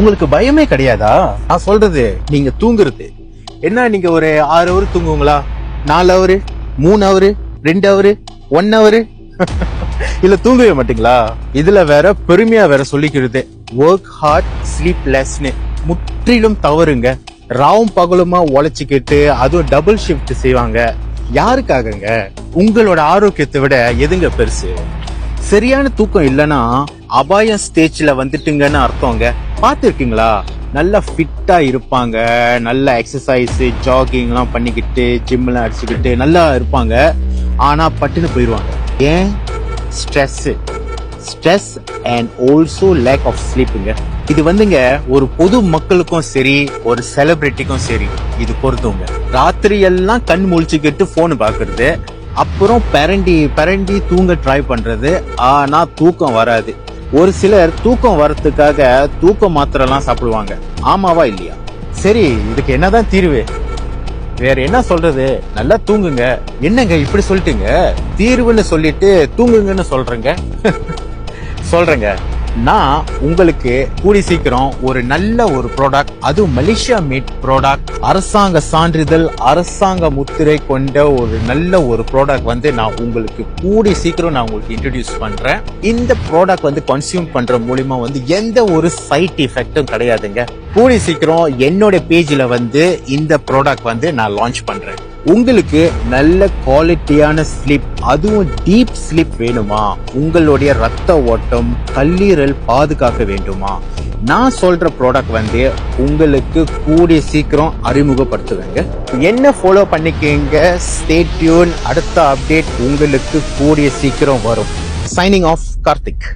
உங்களுக்கு பயமே கிடையாதா? நான் சொல்றது நீங்க தூங்குறது என்ன, நீங்க ஒரு 6 ஹவர் தூங்குவீங்களா? 4 ஹவர், 3 ஹவர், 2 ஹவர், 1 ஹவர்? இல்ல தூங்கவே மாட்டீங்களா? இதுல வேற பெருமையா வேற சொல்லிக்கிறது ஒர்க் ஹார்ட் ஸ்லீப் லெஸ்னு. முற்றிலும் தவறுங்க. ராவும் பகலுமா உழைச்சிக்கிட்டு அதுவும் டபுள் ஷிஃப்ட் செய்வாங்க. யாருக்காகங்க? உங்களோட ஆரோக்கியத்தை விட எதுங்க பெருசு? சரியான தூக்கம் இல்லைன்னா அபாய ஸ்டேஜ்ல வந்துட்டுங்கன்னு அர்த்தங்க. பாத்துருக்கீங்களா? நல்லா ஃபிட்டா இருப்பாங்க, நல்ல எக்ஸசைஸ் ஜாகிங் எல்லாம் பண்ணிக்கிட்டு ஜிம் எல்லாம் அடிச்சுக்கிட்டு நல்லா இருப்பாங்க. ஆனா பட்டுன்னு போயிருவாங்க. ஏன்? Stress and also lack of ஸ்லீப்புங்க. இது வந்துங்க ஒரு பொது மக்களுக்கும் சரி ஒரு செலிபிரிட்டிக்கும் சரி இது பொறுத்துங்க. ராத்திரி எல்லாம் கண் முழிச்சுக்கிட்டு போன் பாக்குறது, அப்புறம் பரண்டி தூங்க ட்ரை பண்றது, ஆனா தூக்கம் வராது. ஒரு சிலர் தூக்கம் வரத்துக்காக தூக்க மாத்திரை எல்லாம் சாப்பிடுவாங்க. ஆமாவா இல்லையா? சரி, இதுக்கு என்னதான் தீர்வு? வேற என்ன சொல்றது? நல்லா தூங்குங்க. என்னங்க இப்படி சொல்லிட்டுங்க? தீர்வுன்னு சொல்லிட்டு தூங்குங்கன்னு சொல்றேங்க. சொல்றேங்க. நான் உங்களுக்கு கூடி சீக்கிரம் ஒரு நல்ல ஒரு ப்ராடக்ட், அதுவும் மலேசியா மேட் ப்ராடக்ட், அரசாங்க சான்றிதழ் அரசாங்க முத்திரை கொண்ட ஒரு நல்ல ஒரு ப்ராடக்ட் வந்து நான் உங்களுக்கு கூடி சீக்கிரம் நான் உங்களுக்கு இன்ட்ரோடியூஸ் பண்றேன். இந்த ப்ராடக்ட் வந்து கன்சியூம் பண்ற மூலியமா வந்து எந்த ஒரு சைட் எஃபெக்டும் கிடையாதுங்க. கூடி சீக்கிரம் என்னோட பேஜ்ல வந்து இந்த ப்ராடக்ட் வந்து நான் லான்ச் பண்றேன். உங்களுக்கு நல்ல குவாலிட்டியான ஸ்லீப், அதுவும் டீப் ஸ்லீப் வேணுமா? உங்களுடைய ரத்த ஓட்டம் கல்லீரல் பாதுகாக்க வேண்டுமா? நான் சொல்ற ப்ராடக்ட் வந்து உங்களுக்கு கூடிய சீக்கிரம் அறிமுகப்படுத்துவேங்க. என்ன ஃபாலோ பண்ணிக்கங்க. Stay tune. அடுத்த அப்டேட் உங்களுக்கு கூடிய சீக்கிரம் வரும். Signing off, Karthik.